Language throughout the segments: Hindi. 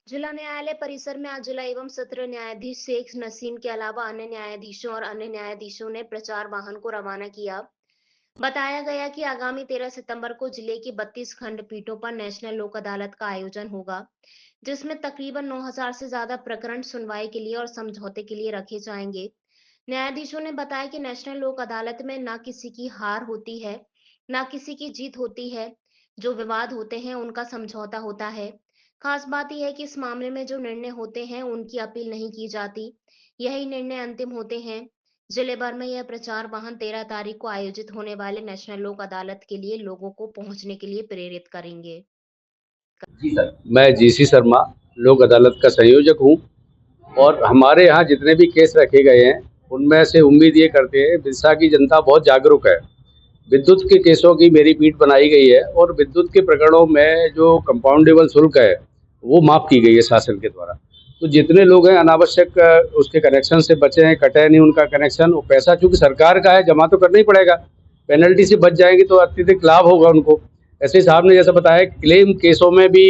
जिला न्यायालय परिसर में आज जिला एवं सत्र न्यायाधीश शेख नसीम के अलावा अन्य न्यायाधीशों और अन्य न्यायाधीशों ने प्रचार वाहन को रवाना किया। बताया गया कि आगामी 13 सितंबर को जिले की 32 खंडपीठों पर नेशनल लोक अदालत का आयोजन होगा, जिसमें तकरीबन 9,000 से ज्यादा प्रकरण सुनवाई के लिए और समझौते के लिए रखे जाएंगे। न्यायाधीशों ने बताया कि नेशनल लोक अदालत में न किसी की हार होती है, न किसी की जीत होती है। जो विवाद होते हैं उनका समझौता होता है। खास बात यह है कि इस मामले में जो निर्णय होते हैं उनकी अपील नहीं की जाती, यही निर्णय अंतिम होते हैं। जिले भर में यह प्रचार वाहन 13 तारीख को आयोजित होने वाले नेशनल लोक अदालत के लिए लोगों को पहुंचने के लिए प्रेरित करेंगे। जी सर, मैं जीसी शर्मा लोक अदालत का संयोजक हूँ और हमारे यहाँ जितने भी केस रखे गए हैं उनमें से उम्मीद ये करते हैं बिरसा की जनता बहुत जागरूक है। विद्युत के केसों की मेरी पीठ बनाई गई है और विद्युत के प्रकरणों में जो कंपाउंडेबल शुल्क है वो माफ़ की गई है शासन के द्वारा। तो जितने लोग हैं अनावश्यक उसके कनेक्शन से बचे हैं, कटे नहीं उनका कनेक्शन, वो पैसा चूँकि सरकार का है जमा तो करना ही पड़ेगा, पेनल्टी से बच जाएंगे तो अत्यधिक लाभ होगा उनको। ऐसे साहब ने जैसा बताया क्लेम केसों में भी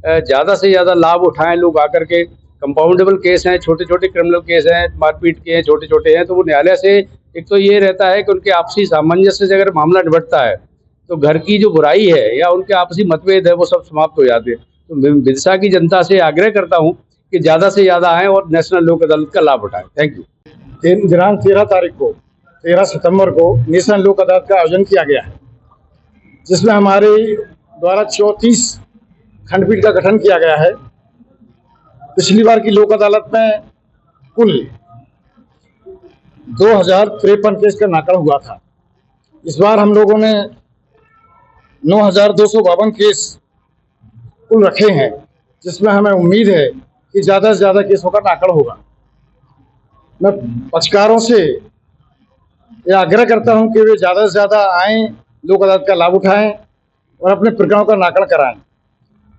ज़्यादा से ज़्यादा लाभ उठाएं लोग आकर के। कंपाउंडेबल केस हैं, छोटे छोटे क्रिमिनल केस हैं, मारपीट के हैं, छोटे छोटे हैं, तो वो न्यायालय से एक तो ये रहता है कि उनके आपसी सामंजस्य से अगर मामला निपटता है तो घर की जो बुराई है या उनके आपसी मतभेद है वो सब समाप्त हो जाते हैं। तो मैं बिरसा की जनता से आग्रह करता हूँ कि ज़्यादा से ज़्यादा आएँ और नेशनल लोक अदालत का लाभ उठाएं। Thank you. दिनांक 13 तारीख को 13 सितंबर को नेशनल लोक अदालत का आयोजन किया गया है, जिसमें हमारे द्वारा 34 खंडपीठ का गठन किया गया है। पिछली बार की लोक अदालत में कुल 2053 केस का नाकड़ हुआ था। इस बार हम लोगों ने 9,252 केस कुल रखे हैं, जिसमें हमें उम्मीद है कि ज़्यादा से ज़्यादा केसों का नाकड़ होगा। मैं पक्षकारों से यह आग्रह करता हूं कि वे ज़्यादा से ज़्यादा आएँ, लोक अदालत का लाभ उठाएं और अपने प्रकरणों का नाकड़ कराएं।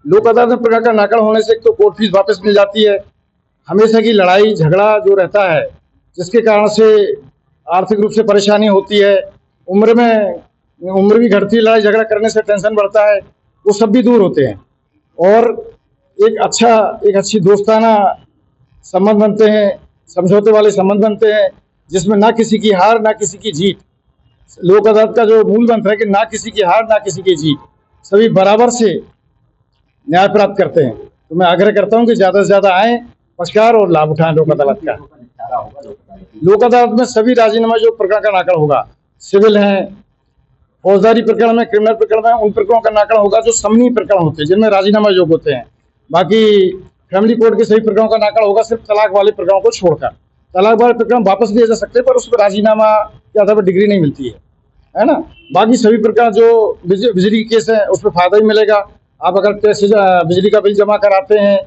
लोक अदालत में प्रकरण का नाकड़ होने से एक तो कोर्ट फीस वापस मिल जाती है। हमेशा की लड़ाई झगड़ा जो रहता है, जिसके कारण से आर्थिक रूप से परेशानी होती है, उम्र भी घटती है, लड़ाई झगड़ा करने से टेंशन बढ़ता है, वो सब भी दूर होते हैं और एक अच्छी दोस्ताना संबंध बनते हैं, समझौते वाले संबंध बनते हैं, जिसमें ना किसी की हार ना किसी की जीत। लोक अदालत का जो मूल मंत्र है कि ना किसी की हार ना किसी की जीत, सभी बराबर से न्याय प्राप्त करते हैं। तो मैं आग्रह करता हूं कि ज़्यादा से ज़्यादा आएँ, पक्षकार और लाभ उठाएं लोक अदालत का। लोक अदालत में सभी राजीनामा जो प्रकरण का नाकड़ होगा, सिविल हैं, फौजदारी प्रकरण में, क्रिमिनल प्रकरण में, उन प्रकरणों का नाकड़ होगा जो समनीय प्रकरण होते हैं, जिनमें राजीनामा योग्य होते हैं। बाकी फैमिली कोर्ट के सभी प्रकरणों का नाकड़ होगा, सिर्फ तलाक वाले प्रकरणों को छोड़कर। तलाक वाले प्रकरण वापस लिए जा सकते हैं, पर उसमें राजीनामा के आधार पर डिग्री नहीं मिलती है ना। बाकी सभी प्रकरण जो बिजली के केस है उसमें फायदा ही मिलेगा। आप अगर पैसे बिजली का बिल जमा कराते हैं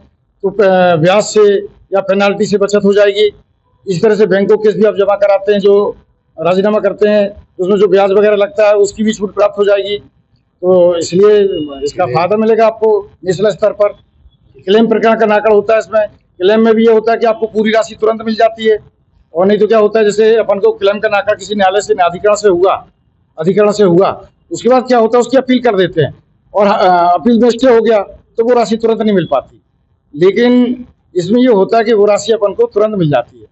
तो ब्याज से या पेनाल्टी से बचत हो जाएगी। इस तरह से बैंकों केस भी आप जमा कराते हैं, जो राजीनामा करते हैं उसमें जो ब्याज वगैरह लगता है उसकी भी छूट प्राप्त हो जाएगी। तो इसलिए इसका फायदा मिलेगा आपको नेशनल स्तर पर। क्लेम प्रकरण का नाकड़ होता है, इसमें क्लेम में भी ये होता है कि आपको पूरी राशि तुरंत मिल जाती है, और नहीं तो क्या होता है, जैसे अपन को क्लेम का नाकड़ किसी न्यायालय से अधिकरण से हुआ, उसके बाद क्या होता है उसकी अपील कर देते हैं और अपील में स्टे हो गया तो वो राशि तुरंत नहीं मिल पाती। लेकिन इसमें ये होता है कि वो राशि अपन को तुरंत मिल जाती है।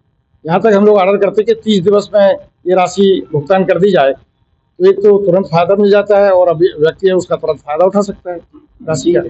यहाँ तक हम लोग ऑर्डर करते हैं कि 30 दिवस में ये राशि भुगतान कर दी जाए, तो एक तो तुरंत फायदा मिल जाता है और अभी व्यक्ति है उसका तुरंत फायदा उठा सकता है राशि का।